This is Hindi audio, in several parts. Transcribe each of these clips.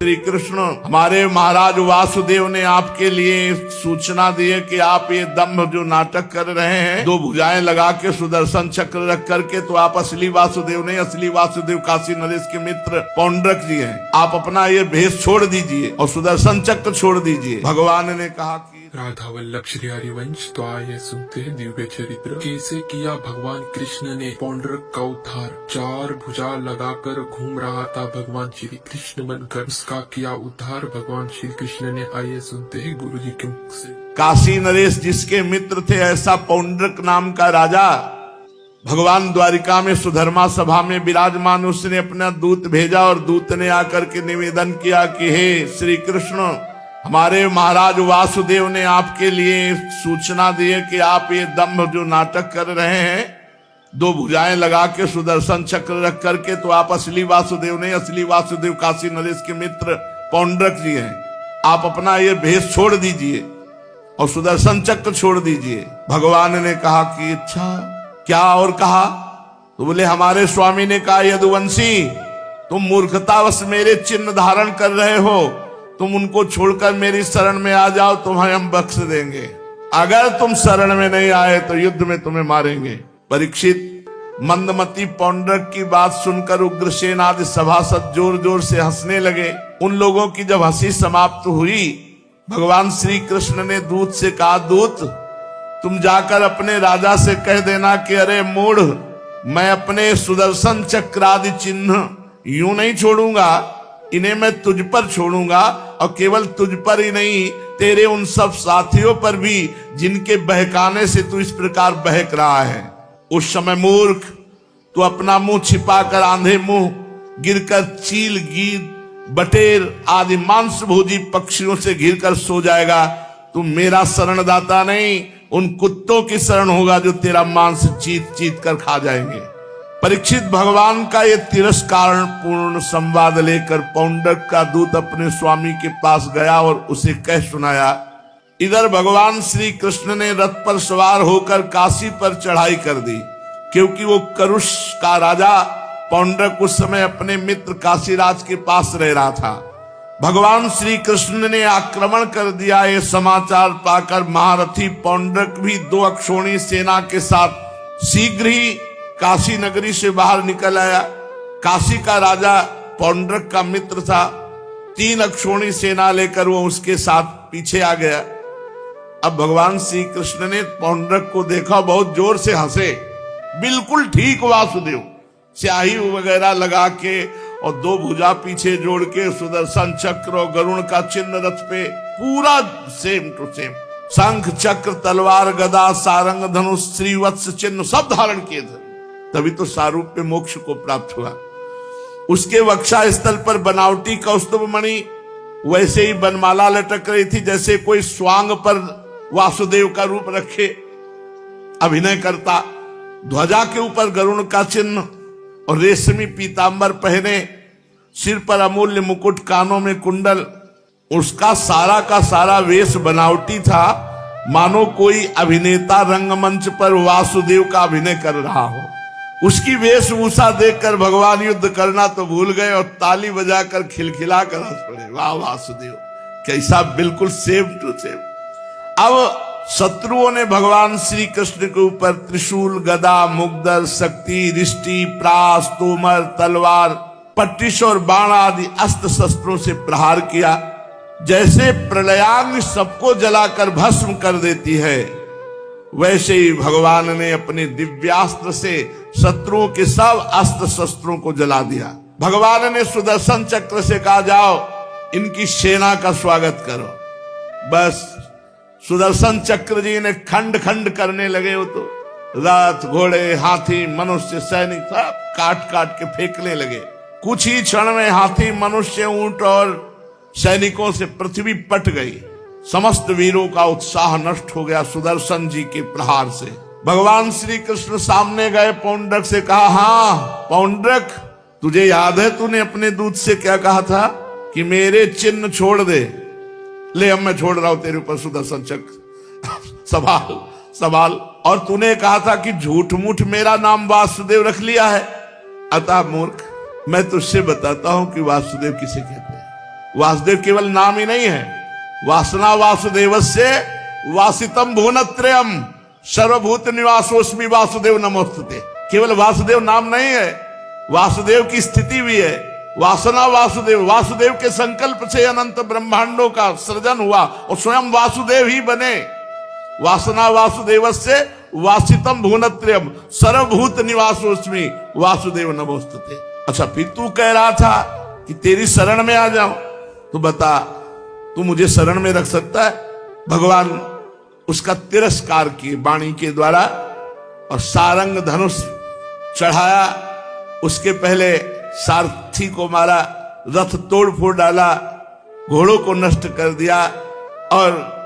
श्री कृष्ण हमारे महाराज वासुदेव ने आपके लिए सूचना दी है कि आप ये दम्भ जो नाटक कर रहे हैं, दो भुजाएं लगा के सुदर्शन चक्र रख करके, तो आप असली वासुदेव नहीं, असली वासुदेव काशी नरेश के मित्र पौंड्रक जी हैं। आप अपना ये भेष छोड़ दीजिए और सुदर्शन चक्र छोड़ दीजिए। भगवान ने कहा कि राधा वल्लभ श्री हरिवंश तो आइए सुनते हैं दिव्य चरित्र। कैसे किया भगवान कृष्ण ने पौंड्रक का उद्धार। चार भुजा लगाकर घूम रहा था भगवान श्री कृष्ण बनकर, उसका किया उद्धार भगवान श्री कृष्ण ने। आइए सुनते हैं गुरु जी के मुख से। काशी नरेश जिसके मित्र थे, ऐसा पौंड्रक नाम का राजा भगवान द्वारिका में सुधर्मा सभा में विराजमान, उसने अपना दूत भेजा और दूत ने आकर के निवेदन किया कि हे श्री कृष्ण, हमारे महाराज वासुदेव ने आपके लिए सूचना दी है कि आप ये दम्भ जो नाटक कर रहे हैं, दो भुजाएं लगा के सुदर्शन चक्र रख करके, तो आप असली वासुदेव नहीं, असली वासुदेव काशी नरेश के मित्र पौंड्रक जी हैं। आप अपना ये भेष छोड़ दीजिए और सुदर्शन चक्र छोड़ दीजिए। भगवान ने कहा कि अच्छा क्या और कहा? तो बोले हमारे स्वामी ने कहा, यदुवंशी तुम मूर्खतावश मेरे चिन्ह धारण कर रहे हो, तुम उनको छोड़कर मेरी शरण में आ जाओ, तुम्हें हम बख्श देंगे। अगर तुम शरण में नहीं आए तो युद्ध में तुम्हें मारेंगे। परीक्षित मंदमती पौंड्रक की बात सुनकर उग्रसेन आदि सभासद जोर जोर से हंसने लगे। उन लोगों की जब हंसी समाप्त हुई, भगवान श्री कृष्ण ने दूत से कहा, दूत तुम जाकर अपने राजा से कह देना कि अरे मूढ़, मैं अपने सुदर्शन चक्र आदि चिन्ह यूं नहीं छोड़ूंगा, इन्हें मैं तुझ पर छोड़ूंगा, और केवल तुझ पर ही नहीं, तेरे उन सब साथियों पर भी जिनके बहकाने से तू इस प्रकार बहक रहा है। उस समय मूर्ख, तू अपना मुंह छिपाकर आंधे मुंह गिरकर चील, गीद, बटेर आदि मांस भोजी पक्षियों से घिरकर सो जाएगा। तू मेरा शरणदाता नहीं, उन कुत्तों की शरण होगा जो तेरा मांस चीत चीत कर खा जाएंगे। परीक्षित भगवान का ये तिरस्कार पूर्ण संवाद लेकर पौंड्रक का दूत अपने स्वामी के पास गया और उसे कह सुनाया। इधर भगवान श्री कृष्ण ने रथ पर सवार होकर काशी पर चढ़ाई कर दी, क्योंकि वो करुष का राजा पौंड्रक उस समय अपने मित्र काशीराज के पास रह रहा था। भगवान श्री कृष्ण ने आक्रमण कर दिया। ये समाचार पाकर महारथी पौंड्रक भी दो अक्षोणी सेना के साथ शीघ्र ही काशी नगरी से बाहर निकल आया। काशी का राजा पौंड्रक का मित्र था। 3 अक्षोणी सेना लेकर वो उसके साथ पीछे आ गया। अब भगवान श्री कृष्ण ने पौंड्रक को देखा, बहुत जोर से हंसे, बिल्कुल ठीक वासुदेव, स्याही वगैरह लगा के और 2 भुजा पीछे जोड़ के, सुदर्शन चक्र और गरुण का चिन्ह रथ पे, पूरा सेम टू सेम, शंख चक्र तलवार गदा सारंग धनुष श्रीवत्स चिन्ह सब धारण किए थे। तभी तो सारूप्य मोक्ष को प्राप्त हुआ। उसके वक्षा स्थल पर बनावटी कौस्तुभ मणि वैसे ही बनमाला लटक रही थी, जैसे कोई स्वांग पर वासुदेव का रूप रखे अभिनय करता। ध्वजा के ऊपर गरुण का चिन्ह और रेशमी पीतांबर पहने, सिर पर अमूल्य मुकुट, कानों में कुंडल। उसका सारा का सारा वेश बनावटी था, मानो कोई अभिनेता रंगमंच पर वासुदेव का अभिनय कर रहा हो। उसकी देखकर भगवान युद्ध करना तो भूल गए और ताली बजाकर खिलखिला कर हंस पड़े। वाह वासुदेव, कैसा बिल्कुल सेम टू सेम। अब शत्रुओं ने भगवान श्री कृष्ण के ऊपर त्रिशूल, गदा, मुग्दर, शक्ति, रिष्टि, प्रास, तोमर, तलवार, पट्टिश और बाण आदि अस्त्र शस्त्रों से प्रहार किया। जैसे प्रलयाग्नि सबको जलाकर भस्म कर देती है, वैसे ही भगवान ने अपने दिव्यास्त्र से शत्रुओं के सब अस्त्र शस्त्रों को जला दिया। भगवान ने सुदर्शन चक्र से कहा, जाओ इनकी सेना का स्वागत करो। बस सुदर्शन चक्र जी ने खंड खंड करने लगे। वो तो रथ, घोड़े, हाथी, मनुष्य, सैनिक सब काट काट के फेंकने लगे। कुछ ही क्षण में हाथी, मनुष्य, ऊंट और सैनिकों से पृथ्वी पट गई। समस्त वीरों का उत्साह नष्ट हो गया सुदर्शन जी के प्रहार से। भगवान श्री कृष्ण सामने गए, पौंड्रक से कहा, हाँ पौंड्रक, तुझे याद है तूने अपने दूत से क्या कहा था कि मेरे चिन्ह छोड़ दे। ले अब मैं छोड़ रहा हूं तेरे ऊपर सुदर्शन चक्र। सवाल और तूने कहा था कि झूठ मूठ मेरा नाम वासुदेव रख लिया है। अतः मूर्ख, मैं तुझसे बताता हूं कि वासुदेव किसे कहते हैं। वासुदेव केवल नाम ही नहीं है, वासना वासुदेवस्य वासितम भुवनत्रयम सर्वभूत निवासोस्मि वासुदेव नमोस्तुते। केवल वासुदेव नाम नहीं है, वासुदेव की स्थिति भी है। वासना वासुदेव, वासुदेव के संकल्प से अनंत ब्रह्मांडों का सृजन हुआ और स्वयं वासुदेव ही बने। वासना वासुदेवस्य वासितम भुवनत्रयम सर्वभूत निवासोस्मि वासुदेव नमोस्तुते। अच्छा, फिर तू कह रहा था कि तेरी शरण में आ जाऊं, तो बता तू मुझे शरण में रख सकता है? भगवान उसका तिरस्कार किए वाणी के द्वारा और सारंग धनुष चढ़ाया। उसके पहले सारथी को मारा, रथ तोड़ फोड़ डाला, घोड़ों को नष्ट कर दिया और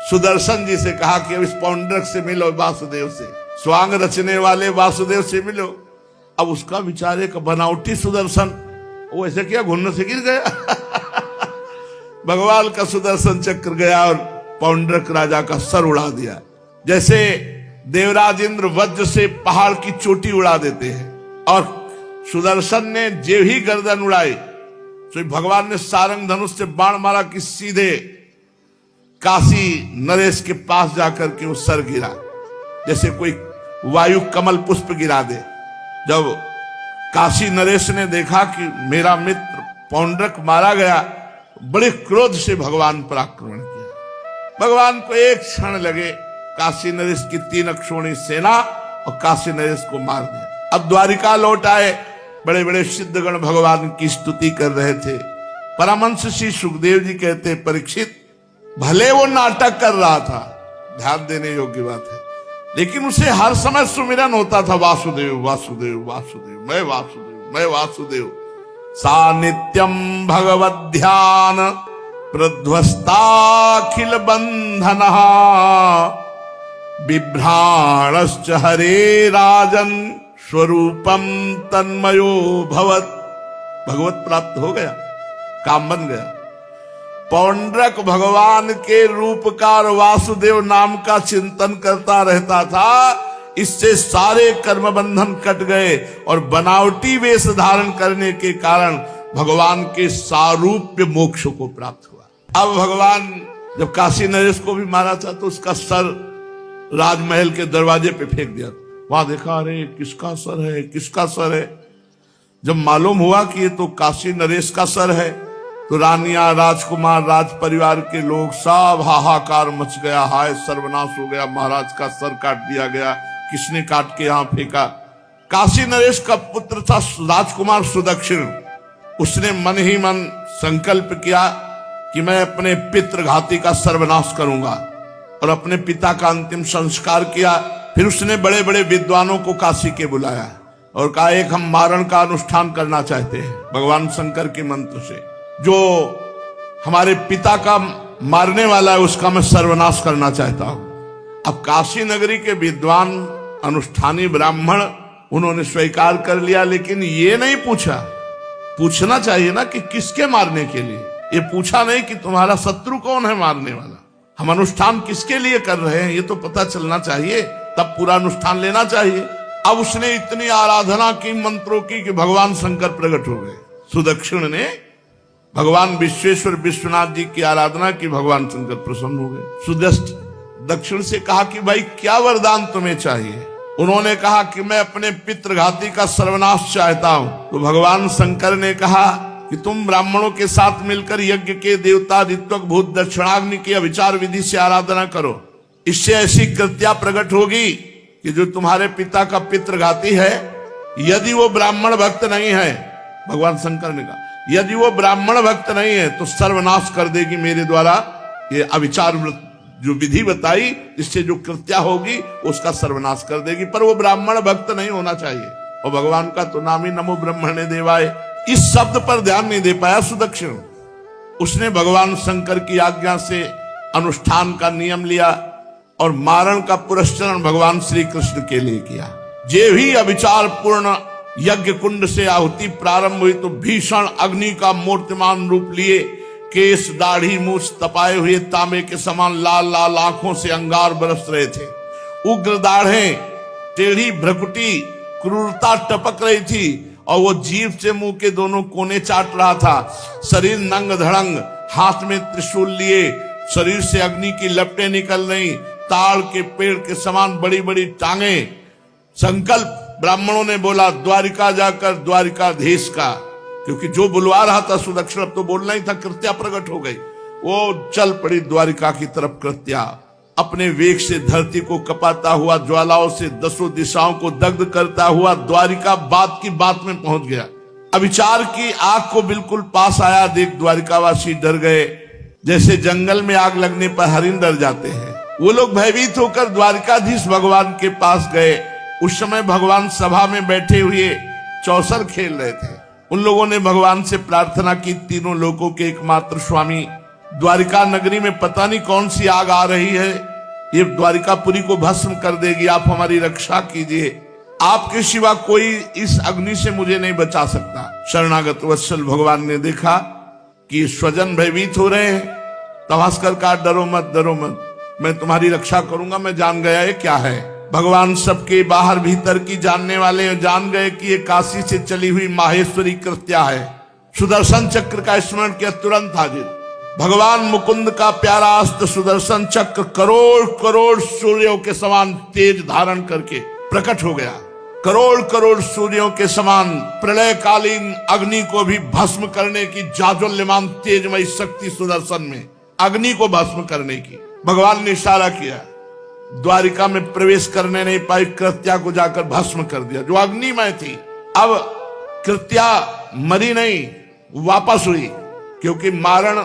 सुदर्शन जी से कहा कि अब इस पौंड्रक से मिलो, वासुदेव से, स्वांग रचने वाले वासुदेव से मिलो। अब उसका विचार एक बनावटी सुदर्शन, वो ऐसे क्या घुनने से गिर गया भगवान का सुदर्शन चक्र गया और पौंड्रक राजा का सर उड़ा दिया। जैसे देवराज इंद्र वज्र से पहाड़ की चोटी उड़ा देते हैं, और सुदर्शन ने जे ही गर्दन उड़ाई तो भगवान ने सारंग धनुष से बाण मारा कि सीधे काशी नरेश के पास जाकर के वो सर गिरा, जैसे कोई वायु कमल पुष्प गिरा दे। जब काशी नरेश ने देखा कि मेरा मित्र पौंड्रक मारा गया, बड़े क्रोध से भगवान पर आक्रमण किया। भगवान को एक क्षण लगे, काशी नरेश की 3 अक्षोणी सेना और काशी नरेश को मार दिया। अब द्वारिका लौट आए, बड़े बड़े सिद्धगण भगवान की स्तुति कर रहे थे। परमहंस श्री सुखदेव जी कहते, परीक्षित भले वो नाटक कर रहा था, ध्यान देने योग्य बात है, लेकिन उसे हर समय सुमिरन होता था, वासुदेव वासुदेव वासुदेव, मैं वासुदेव मैं वासुदेव। सा नित्यम भगवद ध्यान प्रध्वस्ताखिल बंधन बिभ्राणश्च हरे राजन स्वरूपम तन्मयो भवत। भगवत प्राप्त हो गया, काम बन गया। पौंड्रक भगवान के रूपकार वासुदेव नाम का चिंतन करता रहता था, इससे सारे कर्म बंधन कट गए और बनावटी वेश धारण करने के कारण भगवान के सारूप्य मोक्ष को प्राप्त हुआ। अब भगवान जब काशी नरेश को भी मारा था तो उसका सर राजमहल के दरवाजे पे फेंक दिया। वहां देखा, अरे किसका सर है, किसका सर है। जब मालूम हुआ कि ये तो काशी नरेश का सर है, तो रानियां, राजकुमार, राज परिवार के लोग सब हाहाकार मच गया। हाय सर्वनाश हो गया, महाराज का सर काट दिया गया, किसने काट के यहां फेंका। काशी नरेश का पुत्र था राजकुमार सुदक्षिण। उसने मन ही मन संकल्प किया कि मैं अपने पितृघाती का सर्वनाश करूंगा, और अपने पिता का अंतिम संस्कार किया। फिर उसने बड़े बड़े विद्वानों को काशी के बुलाया और कहा, एक हम मारण का अनुष्ठान करना चाहते हैं भगवान शंकर के मंत्र से। जो हमारे पिता का मारने वाला है उसका मैं सर्वनाश करना चाहता हूं। अब काशी नगरी के विद्वान अनुष्ठानी ब्राह्मण उन्होंने स्वीकार कर लिया, लेकिन ये नहीं पूछा, पूछना चाहिए ना कि किसके मारने के लिए। ये पूछा नहीं कि तुम्हारा शत्रु कौन है मारने वाला, हम अनुष्ठान किसके लिए कर रहे हैं, ये तो पता चलना चाहिए, तब पूरा अनुष्ठान लेना चाहिए। अब उसने इतनी आराधना की मंत्रों की कि भगवान शंकर प्रकट हो गए। सुदक्षिण ने भगवान विश्वेश्वर विश्वनाथ जी की आराधना की, भगवान शंकर प्रसन्न हो गए। सुदष्ट दक्षिण से कहा कि भाई क्या वरदान तुम्हें चाहिए। उन्होंने कहा कि मैं अपने पितृघाती का सर्वनाश चाहता हूं। तो भगवान शंकर ने कहा कि तुम ब्राह्मणों के साथ मिलकर यज्ञ के देवता ऋत्वक भूत दक्षिणाग्नि की अविचार विधि से आराधना करो। इससे ऐसी कृत्या प्रकट होगी कि जो तुम्हारे पिता का पितृघाती है, यदि वो ब्राह्मण भक्त नहीं है, भगवान शंकर ने कहा यदि वो ब्राह्मण भक्त नहीं है तो सर्वनाश कर देगी मेरे द्वारा। ये अविचार जो विधि बताई, इससे जो कृत्या होगी उसका सर्वनाश कर देगी, पर वो ब्राह्मण भक्त नहीं होना चाहिए। और भगवान का तो नाम ही नमो ब्रह्मणे देवाय, इस शब्द पर ध्यान नहीं दे पाया सुदक्षिण। उसने भगवान शंकर की आज्ञा से अनुष्ठान का नियम लिया और मारण का पुरस्चरण भगवान श्री कृष्ण के लिए किया। जे भी अविचार पूर्ण यज्ञ कुंड से आहुति प्रारंभ हुई तो भीषण अग्नि का मूर्तिमान रूप लिए केस, दाढ़ी, मूछ तपाए हुए तांबे के समान लाल लाल आंखों से अंगार बरस रहे थे। उग्र दाढ़ें, टेढ़ी भ्रकुटी, क्रूरता टपक रही थी और वो जीभ से मुंह के दोनों कोने चाट रहा था। शरीर नंग धड़ंग, हाथ में त्रिशूल लिए, शरीर से अग्नि की लपटें निकल रही, ताड़ के पेड़ के समान बड़ी बड़ी टांगे। संकल्प ब्राह्मणों ने बोला द्वारिका जाकर द्वारिकाधीश का, क्योंकि जो बुलवा रहा था सुदक्षिण अब तो बोलना ही था। कृत्या प्रकट हो गई, वो चल पड़ी द्वारिका की तरफ। कृत्या अपने वेग से धरती को कपाता हुआ, ज्वालाओं से दसों दिशाओं को दग्ध करता हुआ द्वारिका बात की बात में पहुंच गया। अविचार की आग को बिल्कुल पास आया देख द्वारिकावासी डर गए, जैसे जंगल में आग लगने पर हरिण डर जाते हैं। वो लोग भयभीत होकर द्वारिकाधीश भगवान के पास गए। उस समय भगवान सभा में बैठे हुए चौसर खेल रहे थे। उन लोगों ने भगवान से प्रार्थना की, तीनों लोकों के एकमात्र स्वामी, द्वारिका नगरी में पता नहीं कौन सी आग आ रही है, ये द्वारिकापुरी को भस्म कर देगी, आप हमारी रक्षा कीजिए। आपके सिवा कोई इस अग्नि से मुझे नहीं बचा सकता। शरणागत वत्सल भगवान ने देखा कि स्वजन भयभीत हो रहे हैं, तवास्कर का डरो मत, डरो मत, मैं तुम्हारी रक्षा करूंगा। मैं जान गया ये क्या है। भगवान सबके बाहर भीतर की जानने वाले जान गए कि ये काशी से चली हुई माहेश्वरी कृत्या है। सुदर्शन चक्र का स्मरण किया, तुरंत हाजिर। भगवान मुकुंद का प्यारा अस्त्र सुदर्शन चक्र करोड़ करोड़ सूर्यों के समान तेज धारण करके प्रकट हो गया। करोड़ करोड़ सूर्यों के समान प्रलयकालीन अग्नि को भी भस्म करने की जाज्वल्यमान तेजमयी शक्ति सुदर्शन में, अग्नि को भस्म करने की। भगवान ने इशारा किया, द्वारिका में प्रवेश करने नहीं पाई, कृत्या को जाकर भस्म कर दिया जो अग्निमय थी। अब कृत्या मरी नहीं, वापस हुई, क्योंकि मारण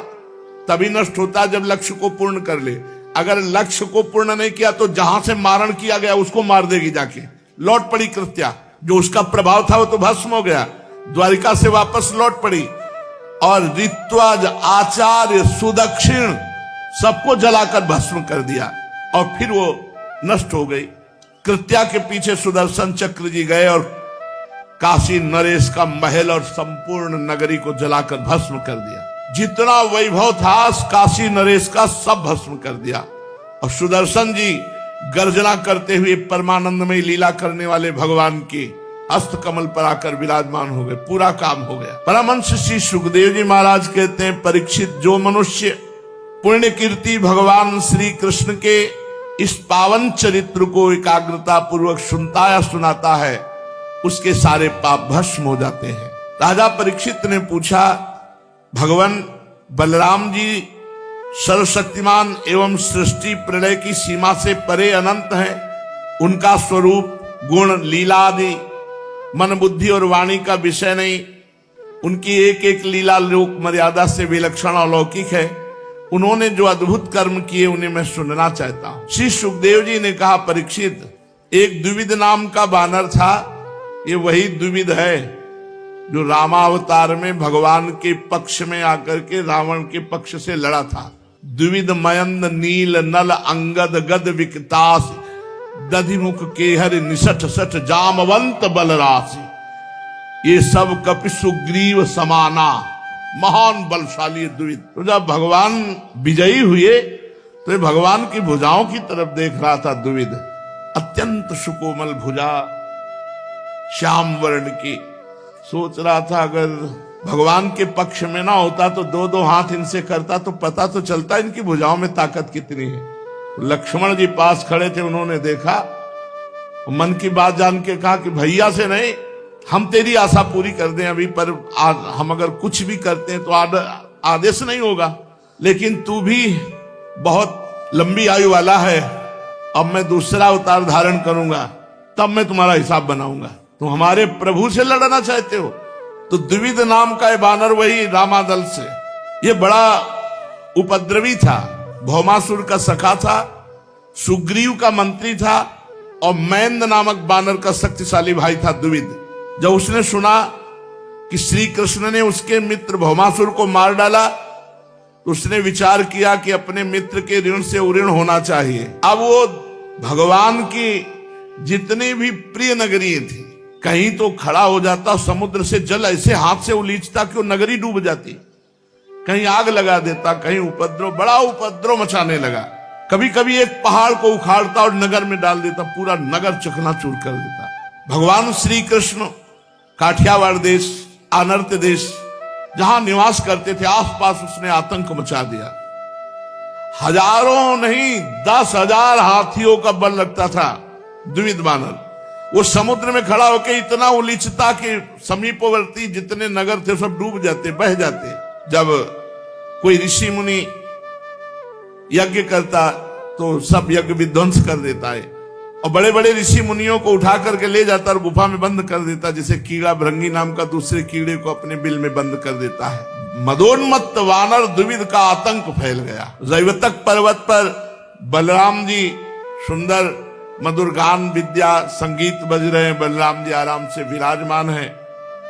तभी नष्ट होता जब लक्ष्य को पूर्ण कर ले। अगर लक्ष्य को पूर्ण नहीं किया तो जहां से मारण किया गया उसको मार देगी जाके। लौट पड़ी कृत्या, जो उसका प्रभाव था वो तो भस्म हो गया, द्वारिका से वापस लौट पड़ी और ऋत्वाज, आचार्य, सुदक्षिण सबको जलाकर भस्म कर दिया और फिर वो नष्ट हो गई। कृत्या के पीछे सुदर्शन चक्र जी गए और काशी नरेश का महल और संपूर्ण नगरी को जलाकर भस्म कर दिया। जितना वैभव था काशी नरेश का सब भस्म कर दिया। और सुदर्शन जी गर्जना करते हुए परमानंदमय लीला करने वाले भगवान की हस्त कमल पर आकर विराजमान हो गए। पूरा काम हो गया। परमहंस श्री सुखदेव जी महाराज कहते हैं, परीक्षित, जो मनुष्य पुण्य कीर्ति भगवान श्री कृष्ण के इस पावन चरित्र को एकाग्रता पूर्वक सुनता या सुनाता है, उसके सारे पाप भस्म हो जाते हैं। राजा परीक्षित ने पूछा, भगवान बलराम जी सर्वशक्तिमान एवं सृष्टि प्रलय की सीमा से परे अनंत हैं, उनका स्वरूप, गुण, लीला आदि मन, बुद्धि और वाणी का विषय नहीं, उनकी एक एक लीला लोक मर्यादा से विलक्षण अलौकिक है। उन्होंने जो अद्भुत कर्म किए उन्हें मैं सुनना चाहता हूं। श्री सुखदेव जी ने कहा, परीक्षित, एक द्विविद नाम का बानर था, ये वही द्विविद है जो रामावतार में भगवान के पक्ष में आकर के रावण के पक्ष से लड़ा था। द्विविद मयंद नील नल अंगद गद विकतास दधिमुख केहर निसठ सठ जामवंत बलराशि। ये सब कपि सुग्रीव समाना, महान बलशाली द्विविद। तो जब भगवान विजयी हुए तो ये भगवान की भुजाओं की तरफ देख रहा था। द्विविद अत्यंत सुकोमल भुजा, श्याम वर्ण की। सोच रहा था अगर भगवान के पक्ष में ना होता तो दो दो हाथ इनसे करता तो पता तो चलता इनकी भुजाओं में ताकत कितनी है। लक्ष्मण जी पास खड़े थे, उन्होंने देखा, मन की बात जान के कहा कि भैया से नहीं, हम तेरी आशा पूरी कर दें अभी, पर हम अगर कुछ भी करते हैं तो आदेश नहीं होगा, लेकिन तू भी बहुत लंबी आयु वाला है, अब मैं दूसरा अवतार धारण करूंगा, तब मैं तुम्हारा हिसाब बनाऊंगा। तुम हमारे प्रभु से लड़ना चाहते हो? तो द्विविद नाम का बानर वही रामादल से, ये बड़ा उपद्रवी था, भौमासुर का सखा था, सुग्रीव का मंत्री था और मैंद नामक बानर का शक्तिशाली भाई था द्विविद। जब उसने सुना कि श्री कृष्ण ने उसके मित्र भौमासुर को मार डाला तो उसने विचार किया कि अपने मित्र के ऋण से उऋण होना चाहिए। अब वो भगवान की जितनी भी प्रिय नगरी थी, कहीं तो खड़ा हो जाता, समुद्र से जल ऐसे हाथ से उलीचता कि वो नगरी डूब जाती, कहीं आग लगा देता, कहीं उपद्रव, बड़ा उपद्रव मचाने लगा। कभी कभी एक पहाड़ को उखाड़ता और नगर में डाल देता, पूरा नगर चकनाचूर कर देता। भगवान श्री कृष्ण काठियावाड़ देश, आनर्त देश जहां निवास करते थे, आसपास उसने आतंक मचा दिया। हजारों नहीं 10,000 हाथियों का बल लगता था द्विविध बानर। वो समुद्र में खड़ा होकर इतना उलीचता कि समीपवर्ती जितने नगर थे सब डूब जाते, बह जाते। जब कोई ऋषि मुनि यज्ञ करता तो सब यज्ञ विध्वंस कर देता है, और बड़े बड़े ऋषि मुनियों को उठा करके ले जाता और गुफा में बंद कर देता, जैसे कीड़ा भृंगी नाम का दूसरे कीड़े को अपने बिल में बंद कर देता है। मदोन्मत्त वानर द्विविध का आतंक फैल गया। जैवतक पर्वत पर बलराम जी सुंदर मधुर गान विद्या संगीत बज रहे हैं, बलराम जी आराम से विराजमान है।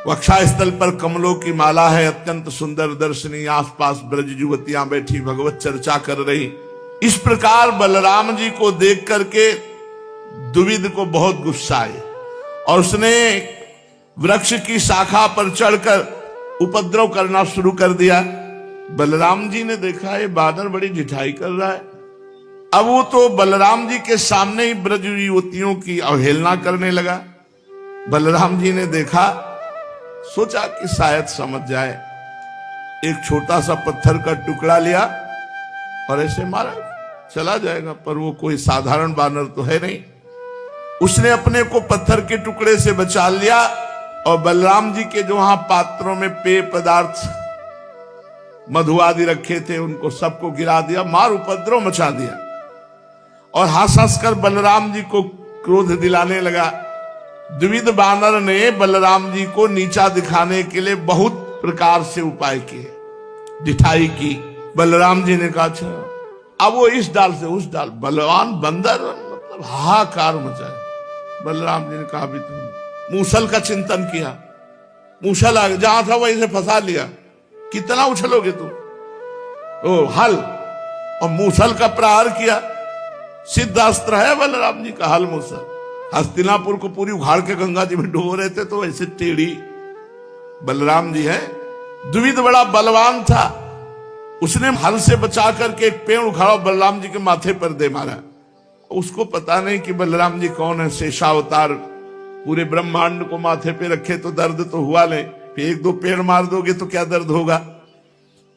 वक्षा स्थल पर कमलों की माला है, अत्यंत सुंदर दर्शनीय। आसपास ब्रज युवतियां बैठी भगवत चर्चा कर रही। इस प्रकार बलराम जी को देख करके द्विविद को बहुत गुस्सा आया और उसने वृक्ष की शाखा पर चढ़कर उपद्रव करना शुरू कर दिया। बलराम जी ने देखा ये बानर बड़ी ढिठाई कर रहा है। अब वो तो बलराम जी के सामने ही ब्रज युवतियों की अवहेलना करने लगा। बलराम जी ने देखा, सोचा कि शायद समझ जाए। एक छोटा सा पत्थर का टुकड़ा लिया और ऐसे मारा, चला जाएगा। पर वो कोई साधारण बानर तो है नहीं। उसने अपने को पत्थर के टुकड़े से बचा लिया और बलराम जी के जो वहां पात्रों में पेय पदार्थ मधु आदि रखे थे उनको सबको गिरा दिया, मार उपद्रव मचा दिया और हंस हंस कर बलराम जी को क्रोध दिलाने लगा। द्विविध बानर ने बलराम जी को नीचा दिखाने के लिए बहुत प्रकार से उपाय किए, ढिठाई की। बलराम जी ने कहा अच्छा, अब वो इस डाल से उस डाल, बलवान बंदर मतलब हाहाकार मचाए। बलराम जी ने कहा भी तुम मूसल का चिंतन किया, मूसल आ जहां था वहीं से फंसा लिया, कितना उछलोगे तुम? ओ हल, और मूसल का प्रहार किया। सिद्ध अस्त्र है बलराम जी का हल मूसल। हस्तिनापुर को पूरी उखाड़ के गंगा जी में डुबो रहे थे तो ऐसे टेढ़ी बलराम जी है। द्विविद बड़ा बलवान था, उसने हल से बचा करके एक पेड़ उखाड़ा, बलराम जी के माथे पर दे मारा। उसको पता नहीं कि बलराम जी कौन है, शेषावतार, पूरे ब्रह्मांड को माथे पे रखे तो दर्द तो हुआ नहीं, फिर एक दो पेड़ मार दोगे तो क्या दर्द होगा।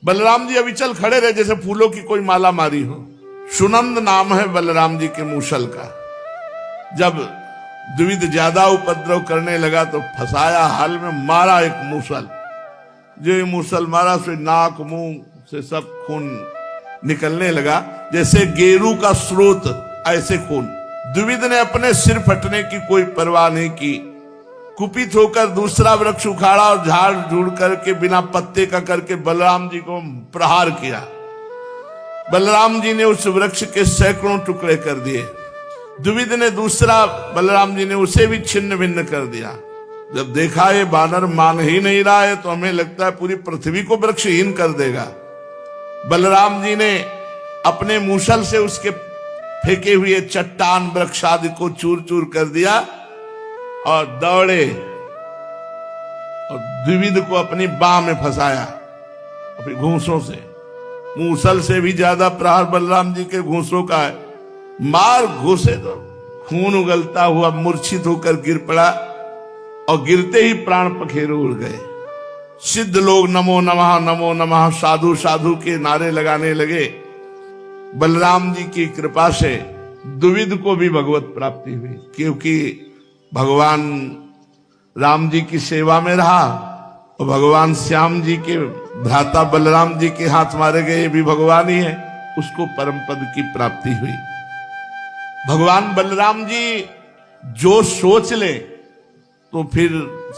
बलराम जी अविचल खड़े रहे जैसे फूलों की कोई माला मारी हो। सुनंद नाम है बलराम जी के मूसल का। जब द्विविद ज्यादा उपद्रव करने लगा तो फंसाया हल में, मारा एक मूसल। जो ये मूसल मारा से नाक मुंह से सब खून निकलने लगा, जैसे गेरू का स्रोत ऐसे खून। द्विविद ने अपने सिर फटने की कोई परवाह नहीं की। कुपित होकर दूसरा वृक्ष उखाड़ा और झाड़ झूड़ करके बिना पत्ते का करके बलराम जी को प्रहार किया। बलराम जी ने उस वृक्ष के सैकड़ों टुकड़े कर दिए। द्विविद ने दूसरा, बलराम जी ने उसे भी छिन्न भिन्न कर दिया। जब देखा ये बानर मान ही नहीं रहा है तो हमें लगता है पूरी पृथ्वी को वृक्षहीन कर देगा। बलराम जी ने अपने मूसल से उसके फेंके हुए चट्टान वृक्ष आदि को चूर चूर कर दिया और दौड़े और द्विविद को अपनी बाह में फंसाया अपनी घूंसों से। मूसल से भी ज्यादा प्रहार बलराम जी के घूंसों का है। मार घुसे तो खून उगलता हुआ मूर्छित होकर गिर पड़ा और गिरते ही प्राण पखेरु उड़ गए। सिद्ध लोग नमो नमः साधु साधु के नारे लगाने लगे। बलराम जी की कृपा से द्विविद को भी भगवत प्राप्ति हुई, क्योंकि भगवान राम जी की सेवा में रहा और भगवान श्याम जी के भ्राता बलराम जी के हाथ मारे गए, ये भी भगवान ही है, उसको परम पद की प्राप्ति हुई। भगवान बलराम जी जो सोच ले तो फिर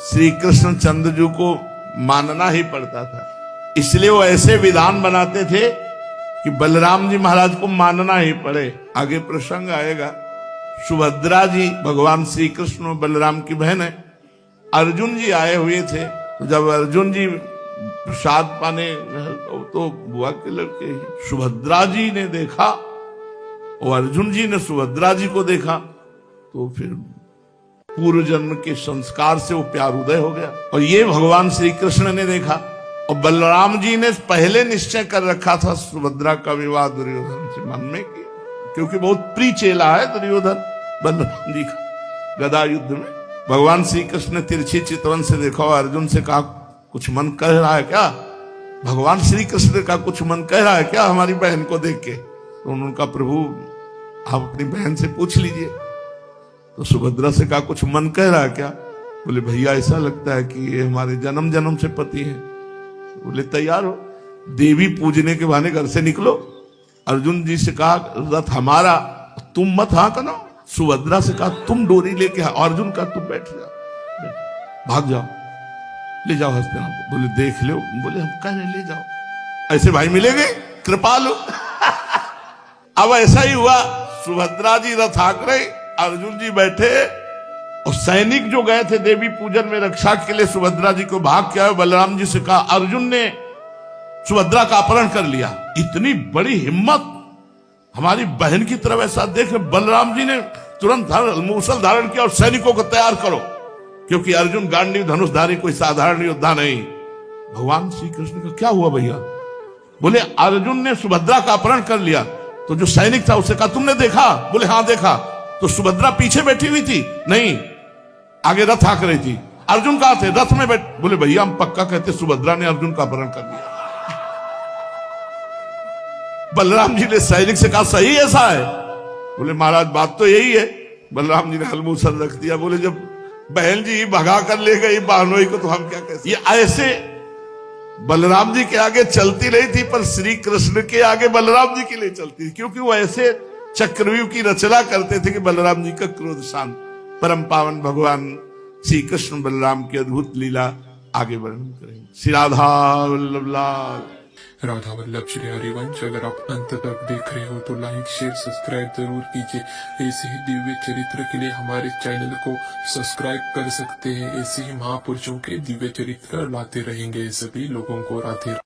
श्री कृष्ण चंद्र जी को मानना ही पड़ता था। इसलिए वो ऐसे विधान बनाते थे कि बलराम जी महाराज को मानना ही पड़े। आगे प्रसंग आएगा। सुभद्रा जी भगवान श्री कृष्ण और बलराम की बहन है। अर्जुन जी आए हुए थे, तो जब अर्जुन जी प्रसाद पाने तो बुआ के लड़के सुभद्रा जी ने देखा और अर्जुन जी ने सुभद्रा जी को देखा, तो फिर पूर्व जन्म के संस्कार से वो प्यार उदय हो गया। और ये भगवान श्री कृष्ण ने देखा और बलराम जी ने पहले निश्चय कर रखा था सुभद्रा का विवाह दुर्योधन से मन में, क्योंकि बहुत प्रिय चेला है दुर्योधन बलराम जी का गदा युद्ध में। भगवान श्री कृष्ण ने तिरछी चितवन से देखा और अर्जुन से कहा, कुछ मन कह रहा है क्या? भगवान श्री कृष्ण ने कहा, कुछ मन कह रहा है क्या हमारी बहन को देख के? तो उन्होंने कहा, प्रभु आप अपनी बहन से पूछ लीजिए। तो सुभद्रा से कहा, कुछ मन कह रहा है क्या? बोले, भैया ऐसा लगता है कि ये हमारे जन्म जन्म से पति हैं। बोले, तैयार हो, देवी पूजने के बहाने घर से निकलो। अर्जुन जी से कहा, रथ हमारा, तुम मत हाँ करो। सुभद्रा से कहा, तुम डोरी लेके आओ। अर्जुन का, तुम बैठ जाओ, भाग जाओ, ले जाओ हस्तिनापुर। बोले, देख लो। बोले, हम कह रहे ले जाओ, ऐसे भाई मिलेंगे? कृपालु। अब ऐसा ही हुआ, सुभद्रा जी रथ हाँक रहे, अर्जुन जी बैठे, और सैनिक जो गए थे देवी पूजन में रक्षा के लिए सुभद्रा जी को भाग के आए। बलराम जी से कहा, अर्जुन ने सुभद्रा का अपहरण कर लिया। इतनी बड़ी हिम्मत हमारी बहन की तरफ, ऐसा देख बलराम जी ने तुरंत मूसल धारण किया और सैनिकों को तैयार करो, क्योंकि अर्जुन गांडीव धनुषधारी कोई साधारण योद्धा नहीं। भगवान श्री कृष्ण का क्या हुआ भैया? बोले, अर्जुन ने सुभद्रा का अपहरण कर लिया। तो जो सैनिक था उससे कहा, तुमने देखा? बोले, हाँ देखा। तो सुभद्रा पीछे बैठी हुई थी? नहीं, आगे रथ हाँक रही थी। अर्जुन कहाँ थे? रथ में बैठ। बोले, भैया हम पक्का कहते सुभद्रा ने अर्जुन का अपहरण कर लिया। बलराम जी ने सैनिक से कहा, सही ऐसा है? बोले, महाराज बात तो यही है। बलराम जी ने हलमूसल रख दिया। बोले, जब बहन जी भगा कर ले गई बहनोई को, तो हम क्या कहते? ये ऐसे बलराम जी के आगे चलती नहीं थी, पर श्री कृष्ण के आगे बलराम जी के लिए चलती थी, क्योंकि वो ऐसे चक्रव्यूह की रचना करते थे कि बलराम जी का क्रोध शांत। परम पावन भगवान श्री कृष्ण बलराम की अद्भुत लीला आगे वर्णन करेंगे। श्री राधा वल्लभ लाल। राधा वल्लभ श्री हरिवंश। अगर आप अंत तक देख रहे हो तो लाइक शेयर सब्सक्राइब जरूर कीजिए। ऐसे ही दिव्य चरित्र के लिए हमारे चैनल को सब्सक्राइब कर सकते हैं। ऐसे ही महापुरुषों के दिव्य चरित्र लाते रहेंगे सभी लोगों को। राधे।